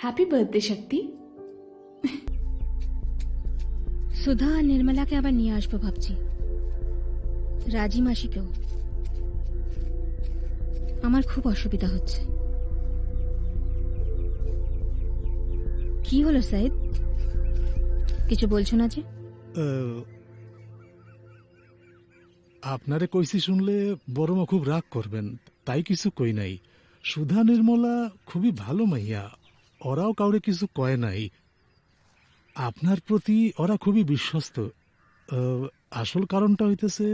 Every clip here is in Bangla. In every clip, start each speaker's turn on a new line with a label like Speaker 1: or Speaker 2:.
Speaker 1: হ্যাপি বার্থডে শক্তি।
Speaker 2: সুধা আর নির্মলাকে আবার নিয়ে আসবো ভাবছি, রাজি মাসিকেও। আমার খুব অসুবিধা হচ্ছে। কি হলো সাইদ, কিছু বলছো না যে?
Speaker 3: আপনারে কইছি শুনলে বড়মা খুব রাগ করবেন, তাই কিছু কই নাই। সুধা নির্মলা খুবই ভালো মাইয়া, ওরাও কাউরে কিছু কয় নাই। আপনার প্রতি ওরা খুবই বিশ্বস্ত। আসল কারণটা হইতেছে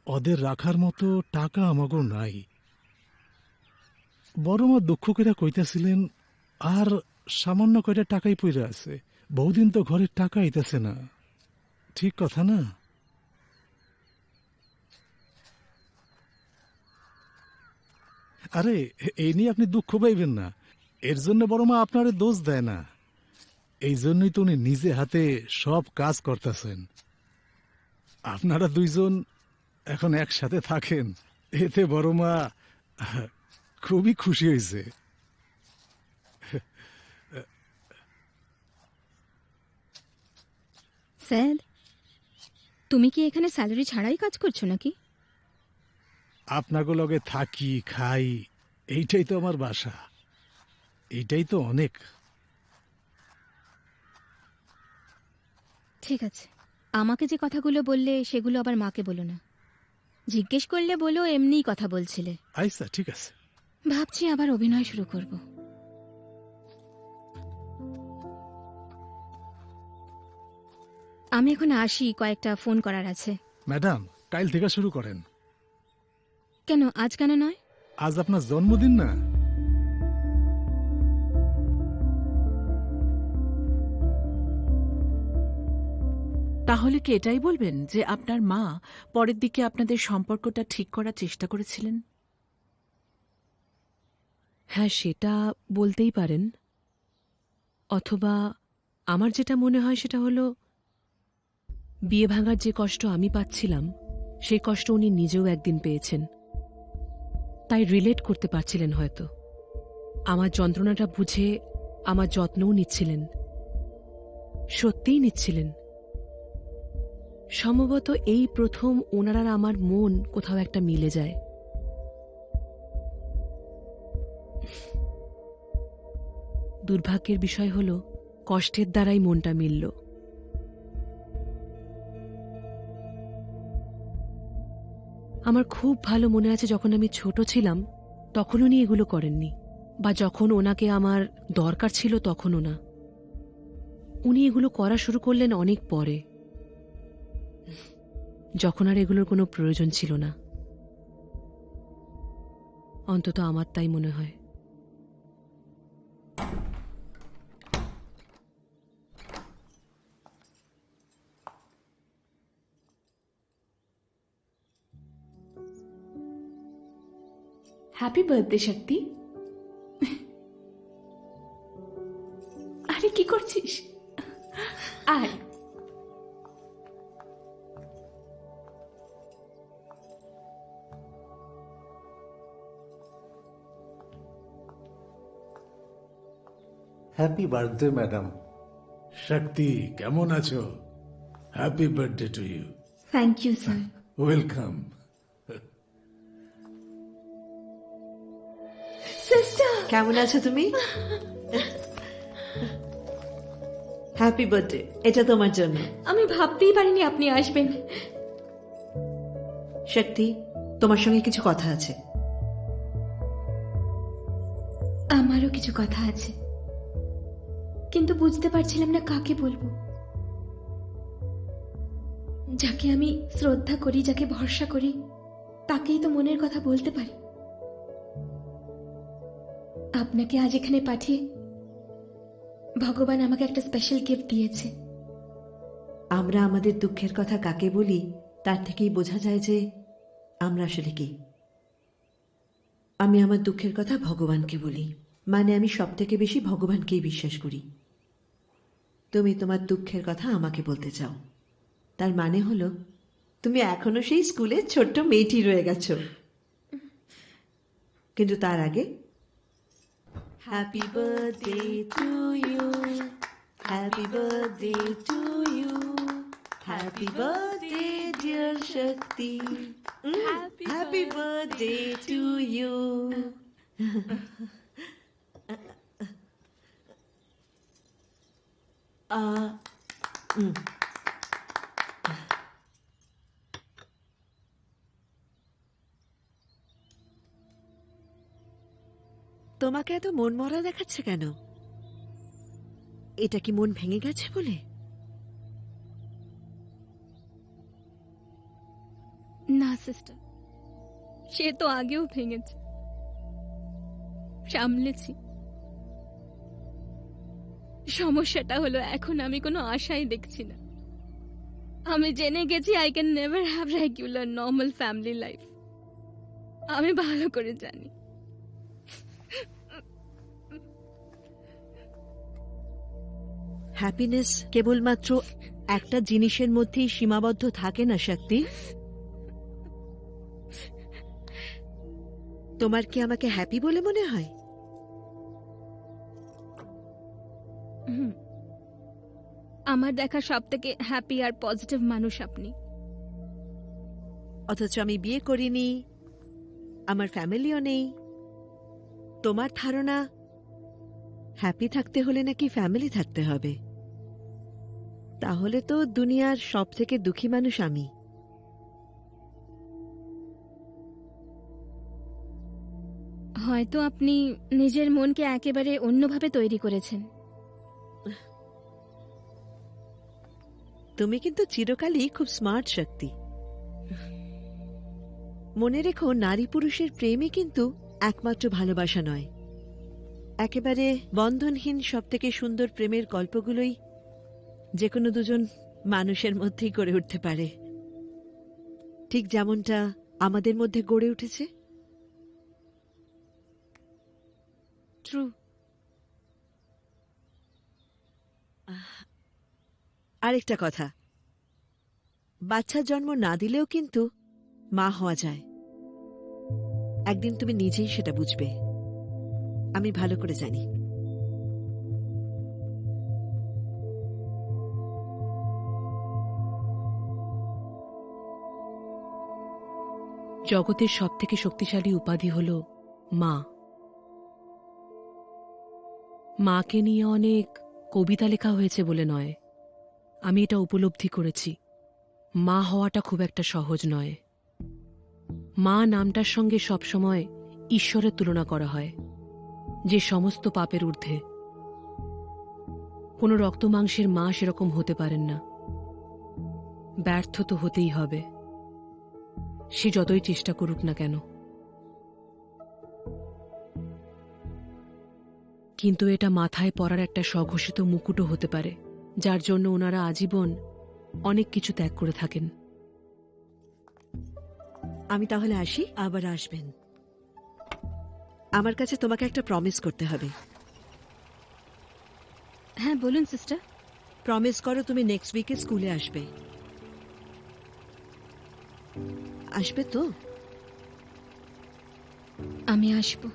Speaker 3: ওদের রাখার মতো টাকা আমাগো নাই। বড়মা দুঃখ করে কইতেছিলেন আর সামান্য কয়টা টাকাই পইরা আছে। বহুদিন তো ঘরে টাকা আইতেছে না। ঠিক কথা না? আরে এই নিয়ে আপনি দুঃখ পাইবেন না, এর জন্য বড়মা আপনারে দোষ দেয় না। এই জন্যই তো উনি নিজে হাতে সব কাজ করতেছেন। আপনারা দুইজন এখন একসাথে থাকেন, এতে বড়মা খুবই খুশি হয়েছে।
Speaker 2: স্যার, তুমি কি এখানে স্যালারি ছাড়াই কাজ করছো নাকি?
Speaker 3: আপনাকে লগে থাকি খাই, এইটাই তো আমার বাসা, এইটাই তো অনেক।
Speaker 2: ঠিক আছে, আমাকে যে কথাগুলো বললে সেগুলো আবার মাকে বলো না। জিজ্ঞেস করলে বলো এমনিই কথা বলছিলে।
Speaker 3: আচ্ছা ঠিক আছে।
Speaker 2: ভাবছি আবার অভিনয় শুরু করব। আমি এখন আসি, কয়েকটা ফোন করার আছে।
Speaker 3: ম্যাডাম, কাল থেকে শুরু করেন।
Speaker 2: কেন, আজ কেন নয়?
Speaker 3: আজ আপনার জন্মদিন না?
Speaker 4: তাহলে কি এটাই বলবেন যে আপনার মা পরের দিকে আপনাদের সম্পর্কটা ঠিক করার চেষ্টা করেছিলেন?
Speaker 5: হ্যাঁ, সেটা বলতেই পারেন। অথবা আমার যেটা মনে হয় সেটা হলো, বিয়ে ভাঙার যে কষ্ট আমি পাচ্ছিলাম সেই কষ্ট উনি নিজেও একদিন পেয়েছেন, তাই রিলেট করতে পারছিলেন হয়তো। আমার যন্ত্রণাটা বুঝে আমার যত্নও নিচ্ছিলেন, সত্যিই নিচ্ছিলেন। সম্ভবত এই প্রথম ওনার আর আমার মন কোথাও একটা মিলে যায়। দুর্ভাগ্যের বিষয় হল কষ্টের দ্বারাই মনটা মিলল। আমার খুব ভালো মনে আছে, যখন আমি ছোট ছিলাম তখন উনি এগুলো করেননি, বা যখন ওনাকে আমার দরকার ছিল তখনও না। উনি এগুলো করা শুরু করলেন অনেক পরে, যখন আর এগুলোর কোনো প্রয়োজন ছিল না। অন্তত আমার তাই মনে হয়।
Speaker 1: হ্যাপি বার্থডে শক্তি। আরে কি করছিস? আয়।
Speaker 6: Happy birthday madam.
Speaker 3: শক্তি, কেমন আছো? Happy birthday to you.
Speaker 1: Thank you sir.
Speaker 3: Welcome.
Speaker 1: Sister,
Speaker 7: কেমন আছো তুমি? হ্যাপি বার্থডে, এটা তোমার জন্য।
Speaker 1: আমি ভাবতেই পারিনি আপনি আসবেন।
Speaker 7: শক্তি, তোমার সঙ্গে কিছু কথা আছে।
Speaker 1: আমারও কিছু কথা আছে, কিন্তু বুঝতে পারছিলাম না কাকে বলবো। যাকে আমি শ্রদ্ধা করি, যাকে ভরসা করি, তাকেই তো মনের কথা বলতে পারি। আপনাকে আজ এখানে পাঠিয়ে ভগবান আমাকে একটা স্পেশাল গিফট দিয়েছে।
Speaker 7: আমরা আমাদের দুঃখের কথা কাকে বলি তার থেকেই বোঝা যায় যে আমরা আসলে কি। আমি আমার দুঃখের কথা ভগবানকে বলি, মানে আমি সব থেকে বেশি ভগবানকেই বিশ্বাস করি। তুমি তোমার দুঃখের কথা আমাকে বলতে চাও, তার মানে হলো তুমি এখনো সেই স্কুলে ছোট্ট মেয়েটি রয়ে গেছো। কিন্তু তার আগে Happy birthday to you. Happy birthday to you. Happy birthday, dear Shakti. Happy birthday to you. তোমাকে এত মন মরা দেখাচ্ছে কেন? এটা কি মন ভেঙে গেছে বলে?
Speaker 2: না সিস্টার, সে তো আগেও ভেঙেছে, সামলেছি। সমস্যাটা হলো এখন আমি কোনো আশাই দেখছি না। আমি জেনে গেছি I can never have regular normal family life. আমি ভালো করে জানি।
Speaker 7: হ্যাপিনেস কেবলমাত্র একটা জিনিসের মধ্যেই সীমাবদ্ধ থাকে না শক্তি। তোমার কি আমাকে হ্যাপি বলে মনে হয়?
Speaker 2: আমার দেখা সব থেকে হ্যাপি আর পজিটিভ মানুষ আপনি।
Speaker 7: অথচ আমি বিয়ে করিনি, আমার ফ্যামিলিও নেই। তোমার ধারণা হ্যাপি থাকতে হলে নাকি ফ্যামিলি থাকতে হবে? তাহলে তো দুনিয়ার সব থেকে দুঃখী মানুষ আমি।
Speaker 2: হয়তো আপনি নিজের মনকে একেবারে অন্যভাবে তৈরি করেছেন।
Speaker 7: তুমি কিন্তু চিরকালই খুব স্মার্ট শক্তি। মনে রেখো, নারী পুরুষের প্রেমই কিন্তু একমাত্র ভালোবাসা নয়। একেবারে বন্ধনহীন সব থেকে সুন্দর প্রেমের গল্পগুলোই যে কোনো দুজন মানুষের মধ্যেই গড়ে উঠতে পারে, ঠিক যেমনটা আমাদের মধ্যে গড়ে উঠেছে।
Speaker 2: ট্রু।
Speaker 7: আরেকটা কথা, বাচ্চার জন্ম না দিলেও কিন্তু মা হওয়া যায়। একদিন তুমি নিজেই সেটা বুঝবে, আমি ভালো করে জানি।
Speaker 5: জগতের সবথেকে শক্তিশালী উপাধি হল মা। মাকে নিয়ে অনেক কবিতা লেখা হয়েছে বলে নয়, আমি এটা উপলব্ধি করেছি। মা হওয়াটা খুব একটা সহজ নয়। মা নামটার সঙ্গে সবসময় ঈশ্বরের তুলনা করা হয়, যে সমস্ত পাপের ঊর্ধ্বে। কোনো রক্তমাংসের মা সেরকম হতে পারেন না। ব্যর্থ তো হতেই হবে, সে যতই চেষ্টা করুক না কেন। কিন্তু এটা মাথায় পরার একটা স্বঘোষিত মুকুটও হতে পারে, যার জন্য ওনারা আজীবন অনেক কিছু ত্যাগ করে থাকেন।
Speaker 7: আমি তাহলে আসি, আবার আসবেন। আমার কাছে তোমাকে একটা প্রমিস করতে হবে।
Speaker 2: হ্যাঁ বলুন সিস্টার।
Speaker 7: প্রমিস করো তুমি নেক্সট উইকে স্কুলে আসবে। আসবে তো?
Speaker 2: আমি আসবো।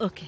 Speaker 7: ওকে।